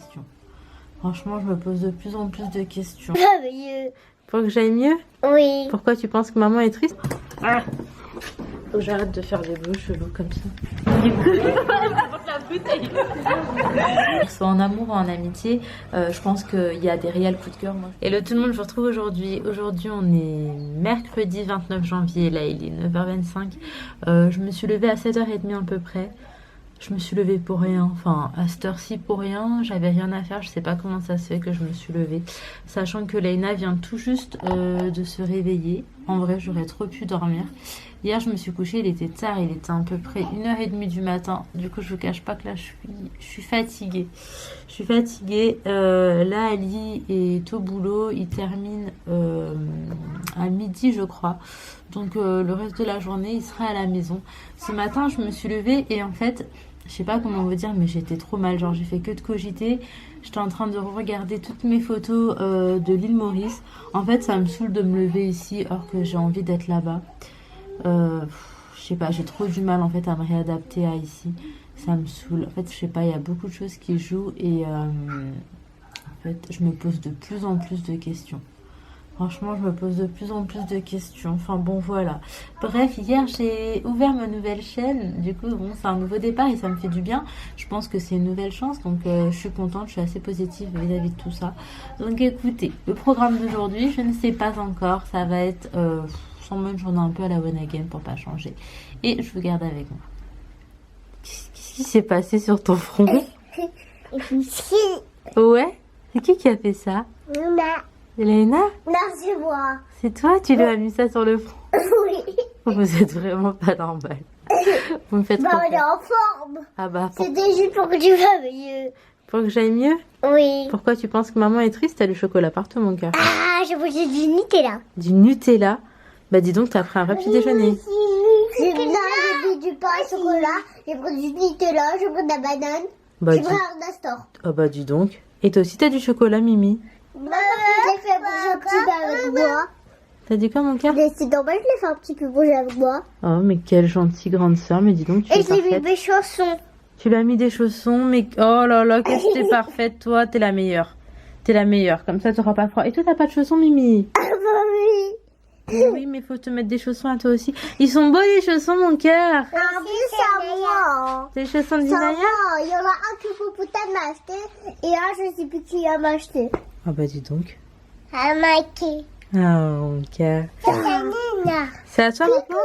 questions. Franchement, je me pose de plus en plus de questions. Merveilleux. Faut que j'aille mieux? Oui. Pourquoi tu penses que maman est triste? Ah, faut que j'arrête de faire des bruits chelous comme ça. Soit en amour ou en amitié, je pense qu'il y a des réels coups de cœur. Moi. Hello tout le monde, je vous retrouve aujourd'hui. Aujourd'hui, on est mercredi 29 janvier. Là, il est 9h25. Je me suis levée à 7h30 à peu près. Je me suis levée pour rien, enfin à cette heure-ci pour rien, j'avais rien à faire, je sais pas comment ça se fait que je me suis levée. Sachant que Laina vient tout juste de se réveiller, en vrai j'aurais trop pu dormir. Hier je me suis couchée, il était tard, il était à peu près 1h30 du matin, du coup je vous cache pas que là je suis fatiguée. Je suis fatiguée, là Ali est au boulot, il termine à midi je crois. Donc le reste de la journée il sera à la maison. Ce matin je me suis levée et en fait... Je sais pas comment vous dire, mais j'étais trop mal. Genre, j'ai fait que de cogiter. J'étais en train de regarder toutes mes photos de l'île Maurice. En fait, ça me saoule de me lever ici, alors que j'ai envie d'être là-bas. Je sais pas, j'ai trop du mal en fait à me réadapter à ici. Ça me saoule. En fait, je sais pas, il y a beaucoup de choses qui jouent et en fait, je me pose de plus en plus de questions. Franchement, je me pose de plus en plus de questions. Enfin bon, voilà. Bref, hier, j'ai ouvert ma nouvelle chaîne. Du coup, bon, c'est un nouveau départ et ça me fait du bien. Je pense que c'est une nouvelle chance. Donc, je suis contente. Je suis assez positive vis-à-vis de tout ça. Donc, écoutez, le programme d'aujourd'hui, je ne sais pas encore. Ça va être sans une journée un peu à la one again pour pas changer. Et je vous garde avec moi. Qu'est-ce qui s'est passé sur ton front? Ouais? C'est qui a fait ça? Elena? Non, c'est moi. C'est toi, tu lui as mis ça sur le front? Oui. Vous êtes vraiment pas normal. Vous me faites Bah, trop on est peur. en forme. Ah bah, C'était juste pour que tu vas mieux. pour que j'aille mieux? Oui. Pourquoi tu penses que maman est triste? T'as le chocolat partout, mon cœur. Ah, j'ai mangé du Nutella. Du Nutella? Bah dis donc, t'as pris un vrai petit déjeuner. J'ai mis du pain au chocolat, j'ai pris du Nutella, j'ai pris de la banane, Bah, j'ai dis... pris un Astor. Ah bah dis donc. Et toi aussi, t'as du chocolat, Mimi? Je l'ai fait bouger un petit peu avec moi. T'as dit quoi, mon cœur? C'est normal, je l'ai fait un petit peu bouger avec moi. Oh, mais quelle gentille grande sœur. Mais dis donc, tu es Et je l'ai mis parfaite. mes chaussons. Tu l'as mis des chaussons, mais oh là là, qu'est-ce que t'es parfaite, toi. T'es la meilleure. T'es la meilleure. Comme ça, t'auras pas froid. Et toi, t'as pas de chaussons, Mimi? Ah bah oui. Oui, mais faut te mettre des chaussons à toi aussi. Ils sont beaux les chaussons, mon cœur. En plus, c'est à moi. C'est les chaussons de C'est à Dinaya. moi. Il y en a un que Poupouta m'a acheté et un, je sais plus qui m'a acheté. Ah bah dis donc. À Mikey. Ah mon cœur. C'est à Nina. C'est à toi maintenant?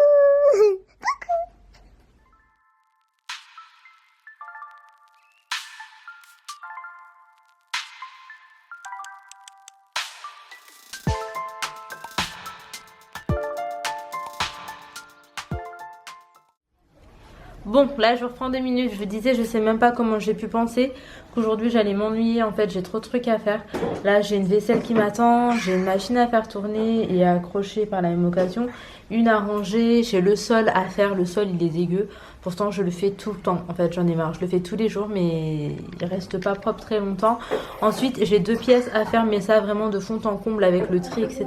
Bon, là je reprends 2 minutes. Je vous disais, je sais même pas comment j'ai pu penser qu'aujourd'hui j'allais m'ennuyer. En fait, j'ai trop de trucs à faire. Là, j'ai une vaisselle qui m'attend, j'ai une machine à faire tourner et à accrocher par la même occasion, une à ranger, j'ai le sol à faire. Le sol, il est dégueu. Pourtant, je le fais tout le temps. En fait, j'en ai marre. Je le fais tous les jours, mais il reste pas propre très longtemps. Ensuite, j'ai 2 pièces à faire, mais ça vraiment de fond en comble avec le tri, etc.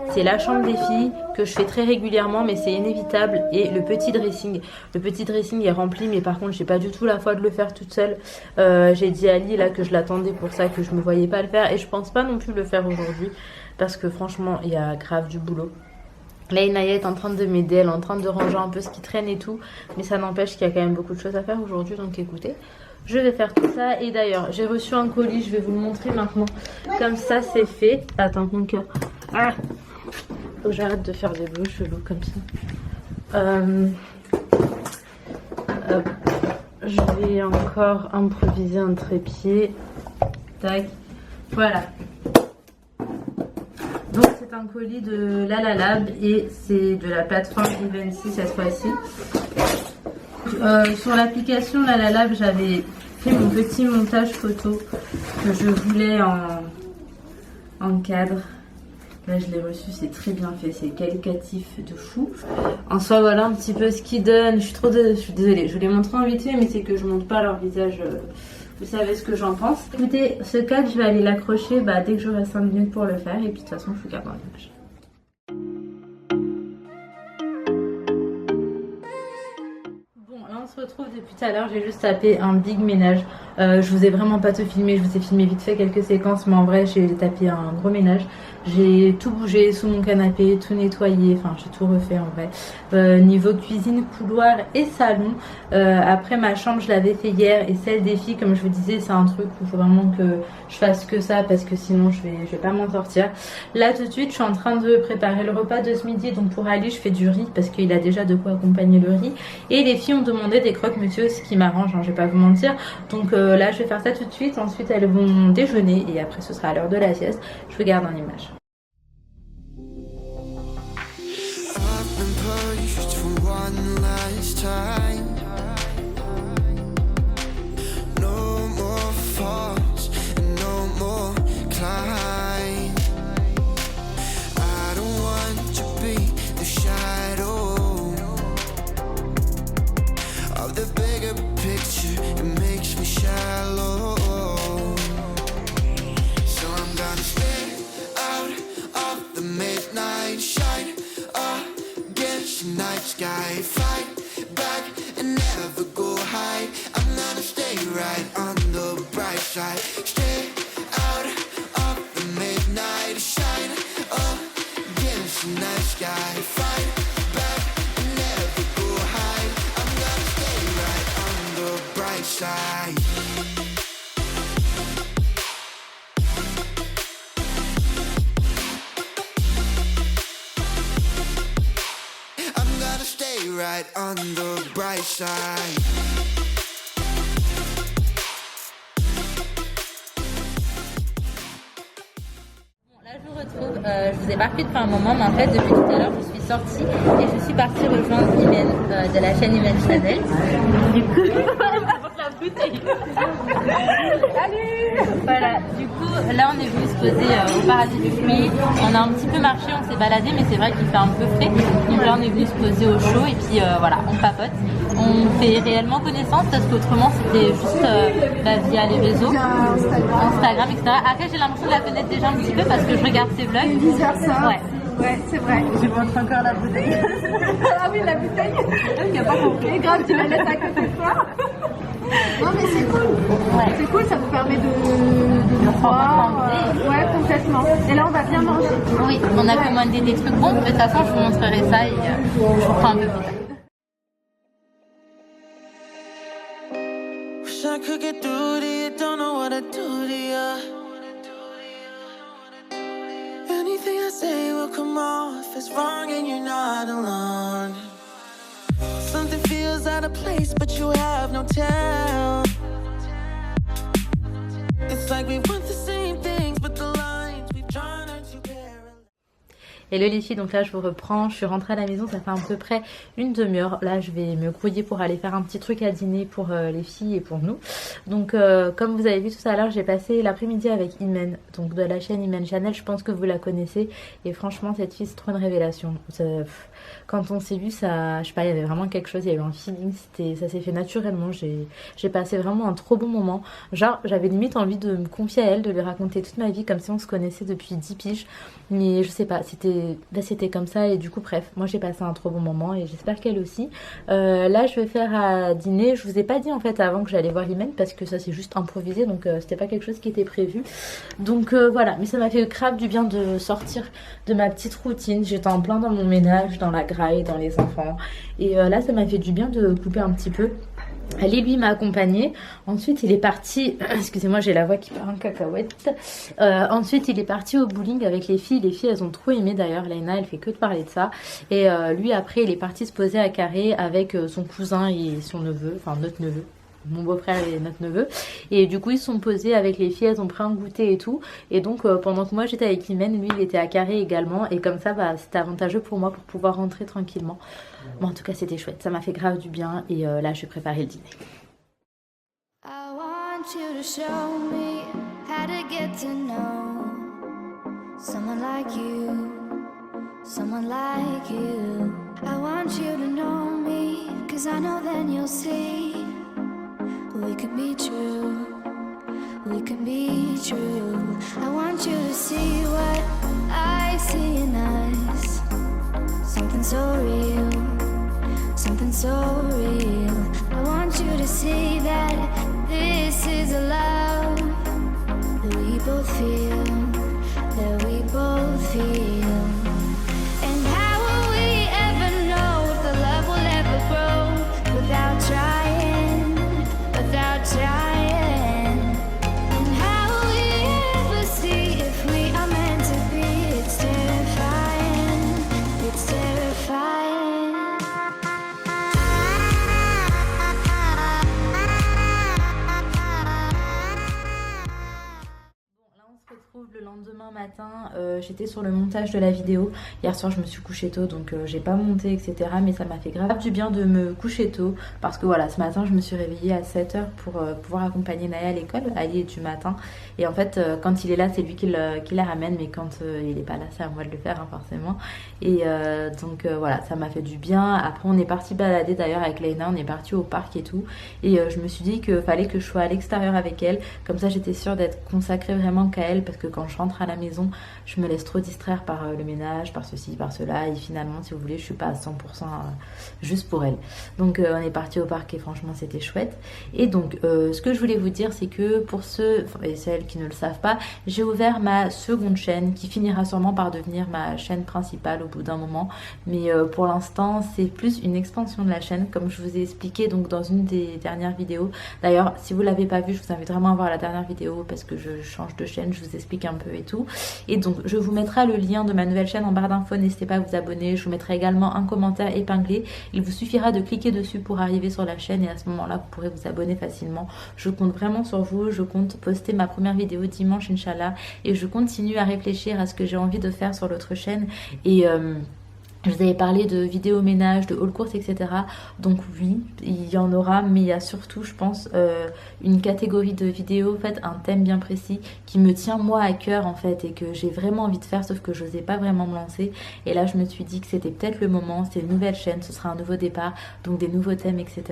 C'est la chambre des filles que je fais très régulièrement, mais c'est inévitable. Et le petit dressing. Le petit dressing est rempli, mais par contre, j'ai pas du tout la foi de le faire toute seule. J'ai dit à Ali là que je l'attendais pour ça, que je me voyais pas le faire. Et je pense pas non plus le faire aujourd'hui, parce que franchement, il y a grave du boulot. Là, Inaya est en train de m'aider, elle est en train de ranger un peu ce qui traîne et tout. Mais ça n'empêche qu'il y a quand même beaucoup de choses à faire aujourd'hui. Donc écoutez, je vais faire tout ça. Et d'ailleurs, j'ai reçu un colis, je vais vous le montrer maintenant. Comme ça, c'est fait. Attends, mon cœur. Ah, faut que j'arrête de faire des bruits chelous comme ça. Hop. Je vais encore improviser un trépied. Tac. Voilà. Donc c'est un colis de Lalalab et c'est de la plateforme Evency cette fois-ci. Sur l'application Lalalab, j'avais fait mon petit montage photo que je voulais en cadre. Là je l'ai reçu, c'est très bien fait, c'est qualitatif de fou. En soi voilà un petit peu ce qu'ils donnent. Je suis désolée, je vous l'ai montré en vite fait, mais c'est que je montre pas leur visage. Vous savez ce que j'en pense. Écoutez, ce cadre, je vais aller l'accrocher dès que j'aurai 5 minutes pour le faire. Et puis de toute façon, je vous garde dans l'image. Bon, là on se retrouve depuis tout à l'heure, j'ai juste tapé un big ménage. Je vous ai vraiment pas tout filmé, je vous ai filmé vite fait quelques séquences, mais en vrai j'ai tapé un gros ménage. J'ai tout bougé sous mon canapé, tout nettoyé, enfin j'ai tout refait en vrai. Niveau cuisine, couloir et salon. Après ma chambre je l'avais fait hier et celle des filles, comme je vous disais, c'est un truc où il faut vraiment que je fasse que ça parce que sinon je vais pas m'en sortir. Là tout de suite je suis en train de préparer le repas de ce midi, donc pour Ali je fais du riz parce qu'il a déjà de quoi accompagner le riz. Et les filles ont demandé des croque-monsieur, ce qui m'arrange, hein, je vais pas vous mentir. Donc là je vais faire ça tout de suite, ensuite elles vont déjeuner et après ce sera à l'heure de la sieste. Je vous garde en image. Sky, fight back and never go hide. I'm gonna stay right on the bright side. Stay out of the midnight shine. Against the night sky, fight back and never go hide. I'm gonna stay right on the bright side. Stay right on the bright side. Là je vous retrouve, je vous ai pas repris depuis un moment, mais en fait depuis tout à l'heure je suis sortie et je suis partie rejoindre Imen de la chaîne Imen Channel. Du coup, la bouteille. Allez. Voilà, du coup là on est venu se poser au paradis du fruit. On a un petit peu marché, on s'est baladé, mais c'est vrai qu'il fait un peu frais. Donc là on est venu se poser au chaud et puis voilà, on papote. On fait réellement connaissance parce qu'autrement c'était juste via les réseaux, Instagram, etc. Après j'ai l'impression de la connaître déjà un petit peu parce que je regarde ses vlogs. Vice versa. Ouais. Ouais, c'est vrai. Je montre encore la bouteille. Ah oui, la bouteille. Il n'y a pas compris. Grave, tu la laisses à côté de toi. Non, mais c'est cool. Ouais. C'est cool, ça vous permet de voir. Ouais, complètement. Et là, on va bien manger. Oui, on a commandé des trucs bons. De toute façon, je vous montrerai ça et je vous ferai un peu plus tard. Wish I could get through to you, don't know what to do to you. Anything I say will come off as wrong and you're not alone. Something feels out of place but you have no tell. It's like we want the same things but the lines we've drawn are too parallel. Hello les filles, donc là je vous reprends, je suis rentrée à la maison, ça fait à peu près une demi-heure. Là je vais me grouiller pour aller faire un petit truc à dîner pour les filles et pour nous. Donc comme vous avez vu tout à l'heure, j'ai passé l'après-midi avec Imen, donc de la chaîne Imen Channel, je pense que vous la connaissez. Et franchement cette fille c'est trop une révélation. Quand on s'est vu, ça, je sais pas, il y avait vraiment quelque chose, il y a eu un feeling, ça s'est fait naturellement, j'ai passé vraiment un trop bon moment. Genre j'avais limite envie de me confier à elle, de lui raconter toute ma vie comme si on se connaissait depuis 10 piges. Mais je sais pas, c'était comme ça et du coup bref, moi j'ai passé un trop bon moment et j'espère qu'elle aussi. Là je vais faire à dîner, je vous ai pas dit en fait avant que j'allais voir Imen parce que ça c'est juste improvisé, donc c'était pas quelque chose qui était prévu. Donc voilà, mais ça m'a fait grave du bien de sortir de ma petite routine. J'étais en plein dans mon ménage, dans la graille, dans les enfants et là ça m'a fait du bien de couper un petit peu. Ali lui m'a accompagné. Ensuite il est parti excusez-moi j'ai la voix qui part en cacahuète. Ensuite il est parti au bowling avec les filles elles ont trop aimé d'ailleurs. Laina elle fait que de parler de ça. Et lui après il est parti se poser à Carré avec son cousin et son neveu, enfin notre neveu, mon beau-frère et notre neveu. Et du coup ils se sont posés avec les filles, elles ont pris un goûter et tout. Et donc pendant que moi j'étais avec Imen, lui il était à Carré également. Et comme ça bah, c'était avantageux pour moi pour pouvoir rentrer tranquillement. Bon en tout cas c'était chouette, ça m'a fait grave du bien. Et là je vais préparer le dîner. I want you to show me how to get to know someone like you, someone like you. I want you to know me, 'cause I know then you'll see we can be true, we can be true. I want you to see what I see in us, something so real, something so real. I want see that this is a love that we both feel, that we both feel. And how will we ever know if the love will ever grow without trying, without trying? And how will we ever see if we are meant to be? It's terrifying, it's terrifying. Le lendemain matin, j'étais sur le montage de la vidéo. Hier soir je me suis couchée tôt, donc j'ai pas monté etc, mais ça m'a fait grave du bien de me coucher tôt, parce que voilà, ce matin je me suis réveillée à 7h pour pouvoir accompagner Naya à l'école. Ali est du matin, et en fait quand il est là c'est lui qui la ramène, mais quand il est pas là c'est à moi de le faire hein, forcément. Et donc voilà, ça m'a fait du bien. Après on est parti balader d'ailleurs avec Léna, on est parti au parc et tout, et je me suis dit qu'il fallait que je sois à l'extérieur avec elle, comme ça j'étais sûre d'être consacrée vraiment qu'à elle, parce que quand je rentre à la maison je me laisse trop distraire par le ménage, par ceci, par cela, et finalement si vous voulez je suis pas à 100% juste pour elle. Donc on est parti au parc et franchement c'était chouette. Et donc ce que je voulais vous dire, c'est que pour ceux et celles qui ne le savent pas, j'ai ouvert ma seconde chaîne qui finira sûrement par devenir ma chaîne principale au bout d'un moment, mais pour l'instant c'est plus une expansion de la chaîne, comme je vous ai expliqué donc dans une des dernières vidéos. D'ailleurs si vous l'avez pas vu, je vous invite vraiment à voir la dernière vidéo, parce que je change de chaîne, je vous explique un peu et tout. Et donc je vous mettrai le lien de ma nouvelle chaîne en barre d'infos, n'hésitez pas à vous abonner. Je vous mettrai également un commentaire épinglé, il vous suffira de cliquer dessus pour arriver sur la chaîne, et à ce moment là vous pourrez vous abonner facilement. Je compte vraiment sur vous, je compte poster ma première vidéo dimanche Inch'Allah, et je continue à réfléchir à ce que j'ai envie de faire sur l'autre chaîne. Et je vous avais parlé de vidéos ménage, de haul course, etc. Donc oui, il y en aura, mais il y a surtout, je pense, une catégorie de vidéos, en fait, un thème bien précis qui me tient moi à cœur, en fait, et que j'ai vraiment envie de faire, sauf que je n'osais pas vraiment me lancer. Et là, je me suis dit que c'était peut-être le moment, c'est une nouvelle chaîne, ce sera un nouveau départ, donc des nouveaux thèmes, etc.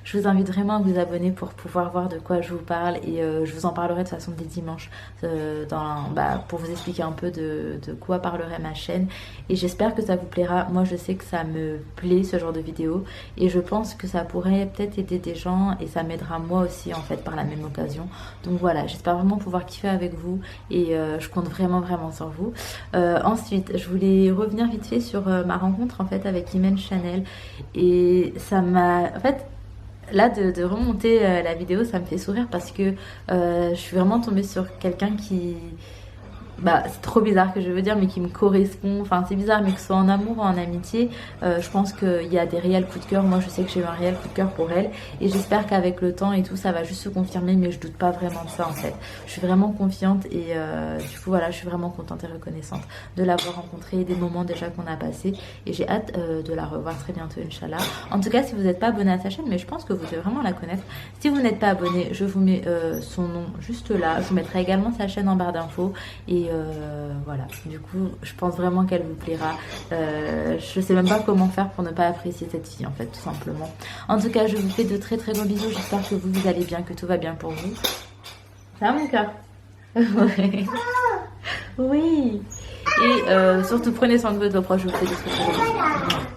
Je vous invite vraiment à vous abonner pour pouvoir voir de quoi je vous parle, et je vous en parlerai de toute façon dès dimanche, pour vous expliquer un peu de quoi parlerait ma chaîne, et j'espère que ça vous plaira. Moi je sais que ça me plaît ce genre de vidéo, et je pense que ça pourrait peut-être aider des gens, et ça m'aidera moi aussi en fait par la même occasion. Donc voilà, j'espère vraiment pouvoir kiffer avec vous, et je compte vraiment sur vous. Ensuite je voulais revenir vite fait sur ma rencontre en fait avec Imen Chanel, et ça m'a en fait là de remonter la vidéo, ça me fait sourire, parce que je suis vraiment tombée sur quelqu'un qui... c'est trop bizarre que je veux dire, mais qui me correspond. Enfin c'est bizarre, mais que ce soit en amour ou en amitié, je pense qu'il y a des réels coups de cœur. Moi je sais que j'ai eu un réel coup de cœur pour elle, et j'espère qu'avec le temps et tout ça va juste se confirmer, mais je doute pas vraiment de ça en fait. Je suis vraiment confiante, et du coup voilà, je suis vraiment contente et reconnaissante de l'avoir rencontrée, des moments déjà qu'on a passés, et j'ai hâte de la revoir très bientôt Inch'Allah. En tout cas si vous n'êtes pas abonné à sa chaîne, mais je pense que vous devez vraiment la connaître, si vous n'êtes pas abonné, je vous mets son nom juste là, je vous mettrai également sa chaîne en barre d'infos, et voilà, du coup je pense vraiment qu'elle vous plaira. Je sais même pas comment faire pour ne pas apprécier cette fille en fait, tout simplement. En tout cas je vous fais de très gros bisous, j'espère que vous allez bien, que tout va bien pour vous. Ça va mon cœur? Oui. Et surtout prenez soin de vos proches, je vous fais de très gros bisous.